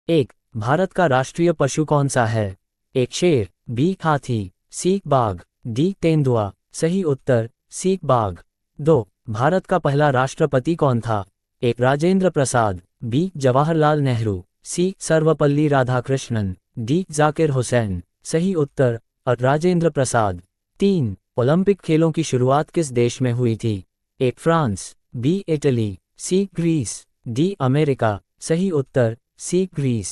एक, भारत का राष्ट्रीय पशु कौन सा है? एक शेर, बी हाथी, सी बाघ, डी तेंदुआ। सही उत्तर सी बाघ। 2, भारत का पहला राष्ट्रपति कौन था? एक राजेंद्र प्रसाद, बी जवाहरलाल नेहरू, सी सर्वपल्ली राधाकृष्णन, डी जाकिर हुसैन। सही उत्तर राजेंद्र प्रसाद। 3, ओलंपिक खेलों की शुरुआत किस देश में हुई थी? एक फ्रांस, बी इटली, सी ग्रीस, डी अमेरिका। सही उत्तर सी ग्रीस।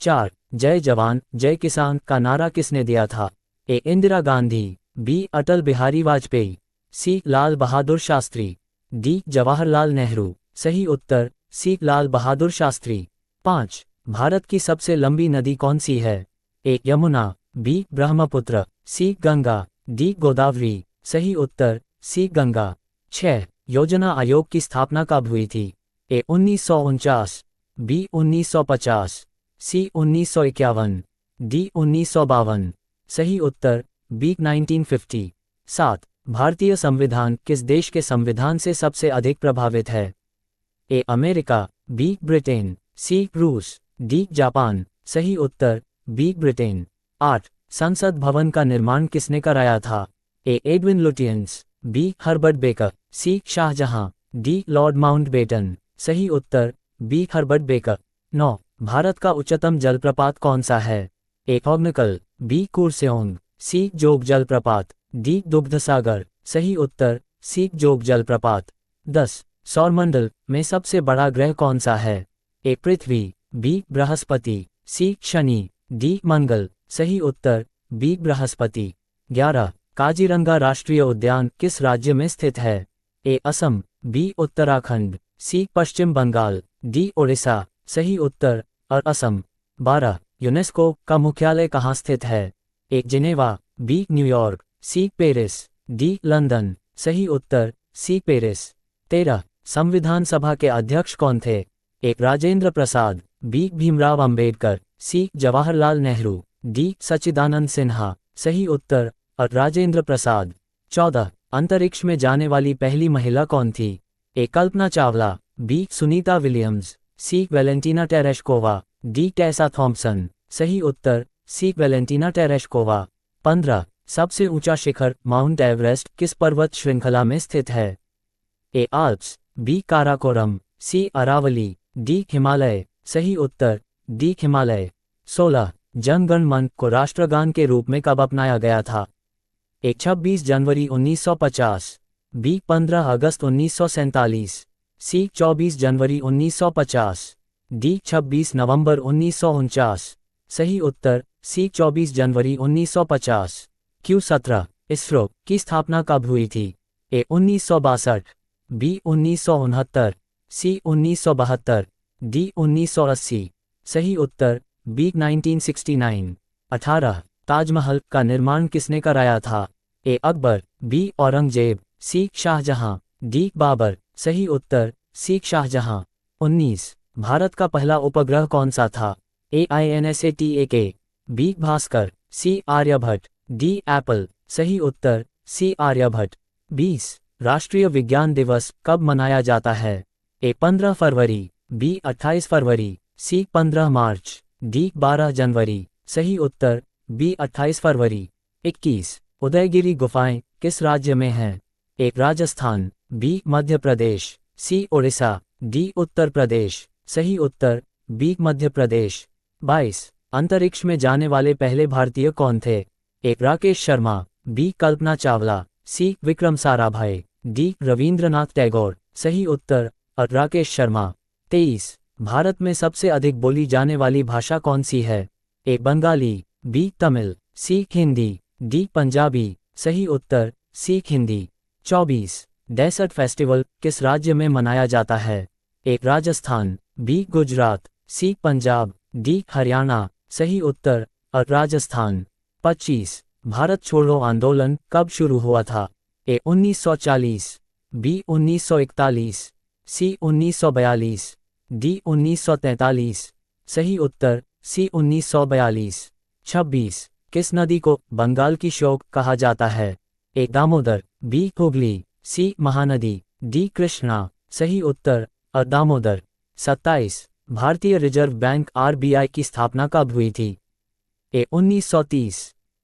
4, जय जवान जय किसान का नारा किसने दिया था? ए इंदिरा गांधी, बी अटल बिहारी वाजपेयी, सी लाल बहादुर शास्त्री, डी जवाहरलाल नेहरू। सही उत्तर सी लाल बहादुर शास्त्री। 5, भारत की सबसे लंबी नदी कौन सी है? ए यमुना, बी ब्रह्मपुत्र, सी गंगा, डी गोदावरी। सही उत्तर सी गंगा। 6, योजना आयोग की स्थापना कब हुई थी? ए 1949, बी 1950, सी 1951, डी 1952। सही उत्तर बी 1950। 7, भारतीय संविधान किस देश के संविधान से सबसे अधिक प्रभावित है? ए अमेरिका, बी ब्रिटेन, सी रूस, डी जापान। सही उत्तर बी ब्रिटेन। 8, संसद भवन का निर्माण किसने कराया था? A Edwin Lutyens, B Herbert Baker, C Shahjahan, D Lord Mountbatten. सही उत्तर बी हर्बर्ट बेकर। 9, भारत का उच्चतम जलप्रपात कौन सा है? ए होगनकल, बी कुर्सेओंग, सी जोग जलप्रपात, डी दुग्धसागर। सही उत्तर सी जोग जलप्रपात। 10, सौरमंडल में सबसे बड़ा ग्रह कौन सा है? ए पृथ्वी, बी बृहस्पति, सी शनि, डी मंगल। सही उत्तर बी बृहस्पति। 11, काजीरंगा राष्ट्रीय उद्यान किस राज्य में स्थित है? ए असम, बी उत्तराखंड, सी पश्चिम बंगाल, डी ओडिशा। सही उत्तर असम। 12, यूनेस्को का मुख्यालय कहाँ स्थित है? A Geneva, B New York, C Paris, D London. सही उत्तर सी पेरिस। 13, संविधान सभा के अध्यक्ष कौन थे? एक राजेंद्र प्रसाद, बी भीमराव अंबेडकर, सी जवाहरलाल नेहरू, डी सच्चिदानंद सिन्हा। सही उत्तर राजेंद्र प्रसाद। 14, अंतरिक्ष में जाने वाली पहली महिला कौन थी? A Kalpana Chawla, B Sunita Williams, C Valentina Tereshkova, D Tessa Thompson. सही उत्तर सी वैलेंटीना टेरेशकोवा। 15, सबसे ऊंचा शिखर माउंट एवरेस्ट किस पर्वत श्रृंखला में स्थित है? ए आल्प्स, बी काराकोरम, सी अरावली, डी हिमालय। सही उत्तर डी हिमालय। 16, जन गण मन को राष्ट्रगान के रूप में कब अपनाया गया था? ए 26 जनवरी 1950, बी 15 अगस्त 1947, सी 24 जनवरी 1950, डी 26 नवंबर 1949। सही उत्तर सी 24 जनवरी 1950। क्यू 17, इसरो की स्थापना कब हुई थी? ए 1962, बी 1969, सी 1972, डी 1980। सही उत्तर बी 1969। 18, ताजमहल का निर्माण किसने कराया था? ए अकबर, बी औरंगजेब, सी शाहजहां, डी बाबर। सही उत्तर सी शाहजहां। 19, भारत का पहला उपग्रह कौन सा था? ए INSATAK, बी भास्कर, सी आर्यभट्ट, डी एप्पल। सही उत्तर सी आर्यभट्ट। 20, राष्ट्रीय विज्ञान दिवस कब मनाया जाता है? ए 15 फरवरी, बी 28 फरवरी, सी 15 मार्च, डी 12 जनवरी। सही उत्तर बी 28 फरवरी। 21, उदयगिरी गुफाएं किस राज्य में हैं? एक राजस्थान, बी मध्य प्रदेश, सी ओडिशा, डी उत्तर प्रदेश। सही उत्तर बी मध्य प्रदेश। 22, अंतरिक्ष में जाने वाले पहले भारतीय कौन थे? एक राकेश शर्मा, बी कल्पना चावला, सी विक्रम साराभाई, डी रविंद्रनाथ टैगोर। सही उत्तर राकेश शर्मा। 23, भारत में सबसे अधिक बोली जाने वाली भाषा कौन सी है? ए बंगाली, बी तमिल, सी हिंदी, डी पंजाबी। सही उत्तर सी हिंदी। 24, डेसर्ट फेस्टिवल किस राज्य में मनाया जाता है? एक राजस्थान, बी गुजरात, सी पंजाब, डी हरियाणा। सही उत्तर राजस्थान। 25, भारत छोड़ो आंदोलन कब शुरू हुआ था? ए 1940, बी 1941, सी 1942, डी 1943। सही उत्तर सी 1942। 26, किस नदी को बंगाल की शोक कहा जाता है? ए दामोदर, बी हुगली, सी महानदी, डी कृष्णा। सही उत्तर दामोदर। 27, भारतीय रिजर्व बैंक आरबीआई की स्थापना कब हुई थी? ए 1930,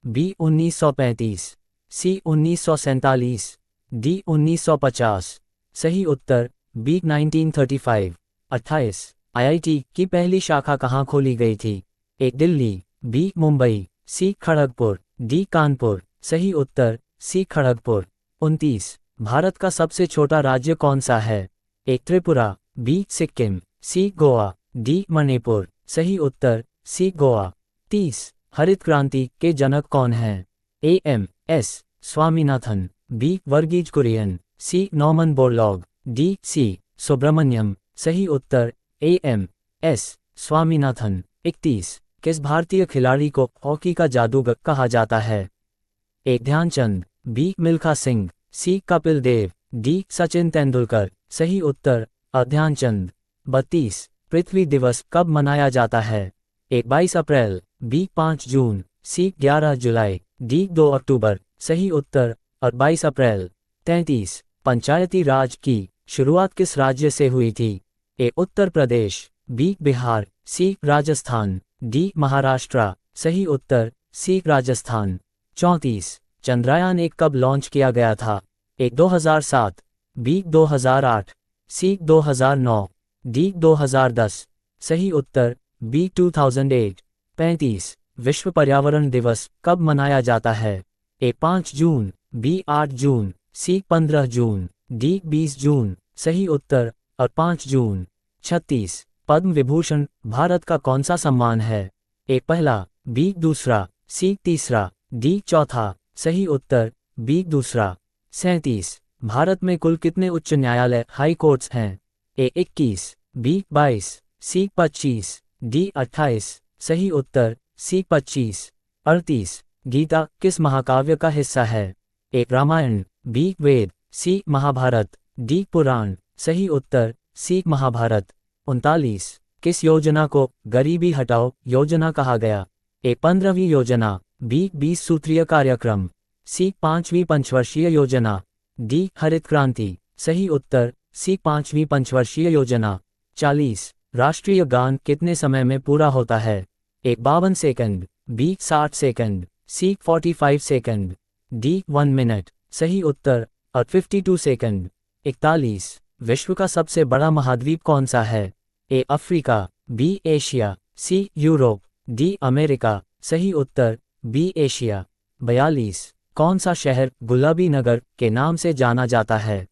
बी 1935, सी 1947, डी 1950। सही उत्तर बी 1935। 28 आईआईटी की पहली शाखा कहाँ खोली गई थी? ए दिल्ली, बी मुंबई, सी खड़गपुर, डी कानपुर। सही उत्तर सी खड़गपुर। 29 भारत का सबसे छोटा राज्य कौन सा है? ए त्रिपुरा, बी सिक्किम, सी गोवा, डी मणिपुर। सही उत्तर सी गोवा। 30 हरित क्रांति के जनक कौन हैं? A M S Swaminathan, B Verghese Kurien, C Norman Borlaug, D C Subramaniam. सही उत्तर ए एम एस स्वामीनाथन। 31 किस भारतीय खिलाड़ी को हॉकी का जादूगर कहा जाता है? ए ध्यानचंद, बी मिल्खा सिंह, सी कपिल देव, डी सचिन तेंदुलकर। सही उत्तर ध्यानचंद। 32 पृथ्वी दिवस कब मनाया जाता है? ए 22 अप्रैल, बी 5 जून, सी 11 जुलाई, डी 2 अक्टूबर। सही उत्तर 22 अप्रैल। 33 पंचायती राज की शुरुआत किस राज्य से हुई थी? ए उत्तर प्रदेश, बी बिहार, सी राजस्थान, डी महाराष्ट्र। सही उत्तर सी राजस्थान। 34 चंद्रयान 1 कब लॉन्च किया गया था? ए 2007, बी 2008, सी 2009, डी 2010। सही उत्तर बी 2008। 35 विश्व पर्यावरण दिवस कब मनाया जाता है? ए 5 जून, बी 8 जून, सी 15 जून, डी 20 जून। सही उत्तर 5 जून। 36 पद्म विभूषण भारत का कौन सा सम्मान है? ए पहला, बी दूसरा, सी तीसरा, डी चौथा। सही उत्तर बी दूसरा। 37 भारत में कुल कितने उच्च न्यायालय हाई कोर्ट्स हैं? ए 21, बी 22, सी 25, डी 28। सही उत्तर सी 25। 38 गीता किस महाकाव्य का हिस्सा है? ए रामायण, बी वेद, सी महाभारत, डी पुराण। सही उत्तर सी महाभारत। 39 किस योजना को गरीबी हटाओ योजना कहा गया? ए 15वीं योजना, बी 20 सूत्रीय कार्यक्रम, सी 5वीं पंचवर्षीय योजना, डी हरित क्रांति। सही उत्तर सी 5वीं पंचवर्षीय योजना। 40 राष्ट्रीय गान कितने समय में पूरा होता है? ए 52 सेकंड, बी 60 सेकंड, सी 45 सेकंड, डी 1 मिनट। सही उत्तर 52 सेकंड। 41 विश्व का सबसे बड़ा महाद्वीप कौन सा है? A Africa, B Asia, C Europe, D America. सही उत्तर बी एशिया। 42 कौन सा शहर गुलाबी नगर के नाम से जाना जाता है?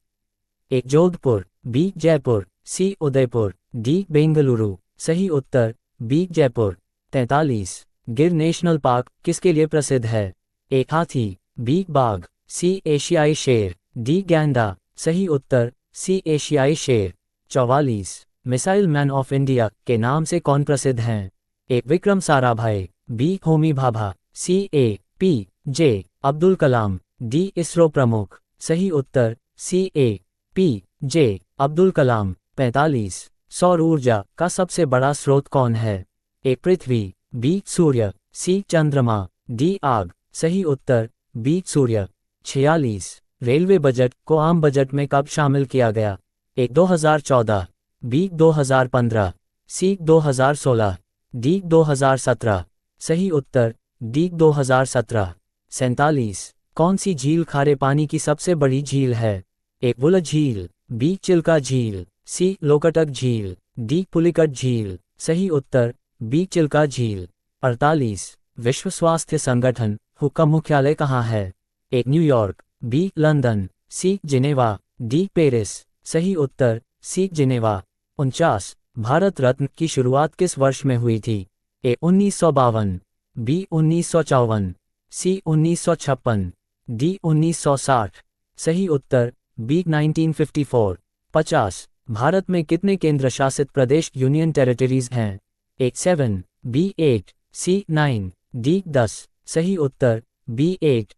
ए जोधपुर, बी जयपुर, सी उदयपुर, डी बेंगलुरु। सही उत्तर बी जयपुर। 43 गिर नेशनल पार्क किसके लिए प्रसिद्ध है? ए हाथी, बी बाघ, सी एशियाई शेर, डी गैंडा। सही उत्तर सी एशियाई शेर। 44 मिसाइल मैन ऑफ इंडिया के नाम से कौन प्रसिद्ध हैं? A Vikram Sarabhai, B Homi Bhabha, C A P J Abdul Kalam, D ISRO प्रमुख। सही उत्तर सी ए पी जे अब्दुल कलाम। 45 सौर ऊर्जा का सबसे बड़ा स्रोत कौन है? ए पृथ्वी, बी सूर्य, सी चंद्रमा, डी आग। सही उत्तर बी सूर्य। 46 रेलवे बजट को आम बजट में कब शामिल किया गया? ए 2014, बी 2015, सी 2016, डी 2017। सही उत्तर डी 2017। 47 कौन सी झील खारे पानी की सबसे बड़ी झील है? ए बुल झील, बी चिल्का झील, सी लोकटक झील, डी पुलिकट झील। सही उत्तर बी चिल्का झील। 48 विश्व स्वास्थ्य संगठन हु का मुख्यालय कहाँ है? A New York, B London, C Geneva, D Paris. सही उत्तर सी जिनेवा। 49 भारत रत्न की शुरुआत किस वर्ष में हुई थी? ए 1952, बी 1954, सी 1956, डी 1960। सही उत्तर बी 1954। 50 भारत में कितने केंद्र शासित प्रदेश यूनियन टेरिटरीज हैं? ए 7, बी 8, सी 9, डी 10। सही उत्तर बी 8।